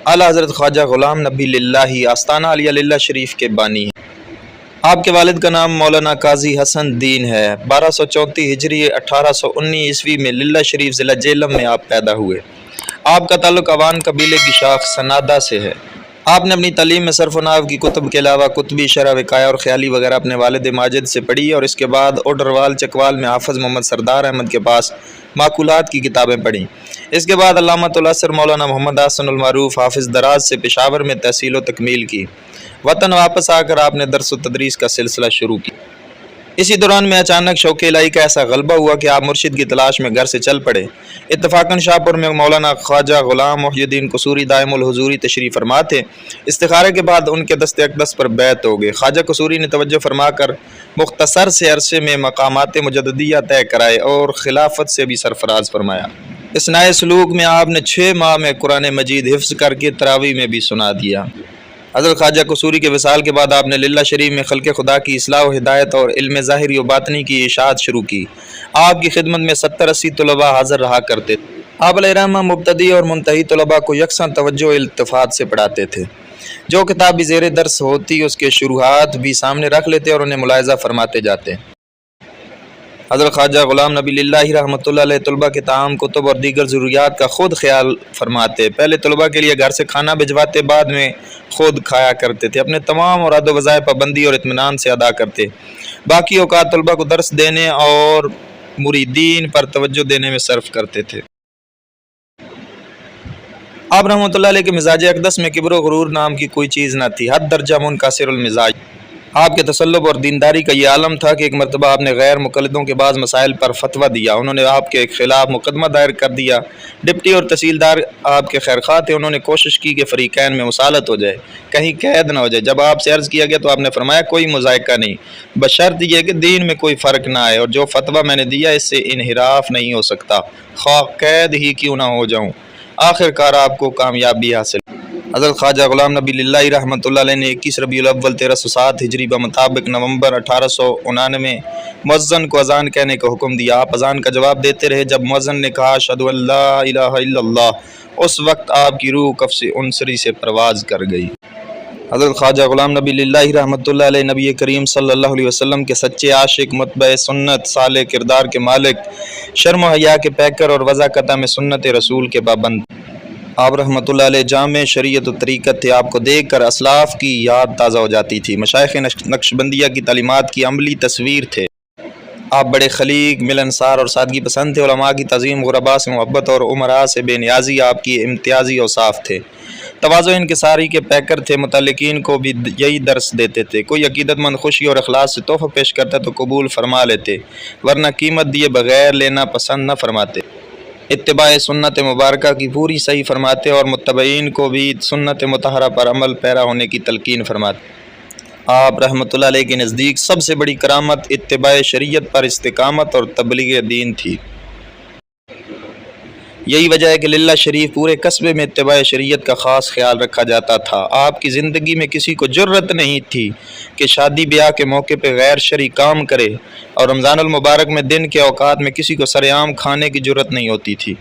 اعلیٰ حضرت خواجہ غلام نبی للہ آستانہ علیہ للہ شریف کے بانی ہیں۔ آپ کے والد کا نام مولانا قاضی حسن دین ہے۔ 1234 ہجری 1819 عیسوی میں للہ شریف ضلع جہلم میں آپ پیدا ہوئے۔ آپ کا تعلق عوان قبیلے کی شاخ سنادہ سے ہے۔ آپ نے اپنی تعلیم میں صرف و نحو کی کتب کے علاوہ کتبی شرح وقایہ اور خیالی وغیرہ اپنے والد ماجد سے پڑھی، اور اس کے بعد اوڈروال چکوال میں حافظ محمد سردار احمد کے پاس معقولات کی کتابیں پڑھیں۔ اس کے بعد علامۃ الاثر مولانا محمد حسن المعروف حافظ دراز سے پشاور میں تحصیل و تکمیل کی۔ وطن واپس آ کر آپ نے درس و تدریس کا سلسلہ شروع کیا۔ اسی دوران میں اچانک شوق الہی کا ایسا غلبہ ہوا کہ آپ مرشد کی تلاش میں گھر سے چل پڑے۔ اتفاقاً شاہپور میں مولانا خواجہ غلام محی الدین قصوری دائم الحضوری تشریف فرما تھے۔ استخارے کے بعد ان کے دست اقدس پر بیعت ہو گئے۔ خواجہ قصوری نے توجہ فرما کر مختصر سے عرصے میں مقامات مجددیہ طے کرائے اور خلافت سے بھی سرفراز فرمایا۔ اس نئے سلوک میں آپ نے 6 ماہ میں قرآن مجید حفظ کر کے تراویح میں بھی سنا دیا۔ حضرت خواجہ قصوری کے وصال کے بعد آپ نے للہ شریف میں خلق خدا کی اصلاح و ہدایت اور علم ظاہری و باطنی کی اشاعت شروع کی۔ آپ کی خدمت میں 70-80 طلباء حاضر رہا کرتے تھے۔ آپ علیہ الرحمہ مبتدی اور منتہی طلباء کو یکساں توجہ و التفات سے پڑھاتے تھے۔ جو کتاب بھی زیر درس ہوتی اس کے شروحات بھی سامنے رکھ لیتے اور انہیں ملاحظہ فرماتے جاتے۔ حضرت خواجہ غلام نبی للہ رحمۃ اللہ علیہ طلباء کے طعام کتب اور دیگر ضروریات کا خود خیال فرماتے۔ پہلے طلباء کے لیے گھر سے کھانا بھجواتے، بعد میں خود کھایا کرتے تھے۔ اپنے تمام مراد و وظائف پابندی اور اطمینان سے ادا کرتے۔ باقی اوقات طلباء کو درس دینے اور مریدین پر توجہ دینے میں صرف کرتے تھے۔ آپ رحمۃ اللہ علیہ کے مزاج اقدس میں کبر و غرور نام کی کوئی چیز نہ تھی، حد درجہ منکسر المزاج۔ آپ کے تسلب اور دینداری کا یہ عالم تھا کہ ایک مرتبہ آپ نے غیر مقلدوں کے بعض مسائل پر فتویٰ دیا۔ انہوں نے آپ کے خلاف مقدمہ دائر کر دیا۔ ڈپٹی اور تحصیلدار آپ کے خیرخواہ تھے۔ انہوں نے کوشش کی کہ فریقین میں مصالحت ہو جائے، کہیں قید نہ ہو جائے۔ جب آپ سے عرض کیا گیا تو آپ نے فرمایا کوئی مذائقہ نہیں، بشرط یہ کہ دین میں کوئی فرق نہ آئے، اور جو فتویٰ میں نے دیا اس سے انحراف نہیں ہو سکتا، خواہ قید ہی کیوں نہ ہو جاؤں۔ آخر کار آپ کو کامیابی حاصل۔ حضرت خواجہ غلام نبی للہ رحمۃ اللہ علیہ نے 21 ربیع الاول 1307 ہجری بمطابق نومبر 1899 مؤذن کو اذان کہنے کا حکم دیا۔ آپ اذان کا جواب دیتے رہے۔ جب مؤذن نے کہا اشہد ان لا الہ الا اللہ، اس وقت آپ کی روح قفس انصری سے پرواز کر گئی۔ حضرت خواجہ غلام نبی للہ رحمۃ اللہ علیہ نبی کریم صلی اللہ علیہ وسلم کے سچے عاشق، متبع سنت، صالح کردار کے مالک، شرم و حیا کے پیکر اور وضاقتہ میں سنت رسول کے پابند۔ آپ رحمۃ اللہ علیہ جامع شریعت و طریقت تھے۔ آپ کو دیکھ کر اسلاف کی یاد تازہ ہو جاتی تھی۔ مشائخ نقشبندیہ کی تعلیمات کی عملی تصویر تھے۔ آپ بڑے خلیق، ملنسار اور سادگی پسند تھے۔ علماء کی تعظیم، غرباء سے محبت اور امراء سے بے نیازی آپ کی امتیازی اوصاف تھے۔ تواضع انکساری کے پیکر تھے۔ متعلقین کو بھی یہی درس دیتے تھے۔ کوئی عقیدت مند خوشی اور اخلاص سے تحفہ پیش کرتا تو قبول فرما لیتے، ورنہ قیمت دیے بغیر لینا پسند نہ فرماتے۔ اتباع سنت مبارکہ کی پوری صحیح فرماتے اور متبعین کو بھی سنت مطہرہ پر عمل پیرا ہونے کی تلقین فرماتے۔ آپ رحمۃ اللہ علیہ کے نزدیک سب سے بڑی کرامت اتباع شریعت پر استقامت اور تبلیغ دین تھی۔ یہی وجہ ہے کہ للہ شریف پورے قصبے میں اتباع شریعت کا خاص خیال رکھا جاتا تھا۔ آپ کی زندگی میں کسی کو جرأت نہیں تھی کہ شادی بیاہ کے موقع پہ غیر شرعی کام کرے، اور رمضان المبارک میں دن کے اوقات میں کسی کو سرعام کھانے کی جرأت نہیں ہوتی تھی۔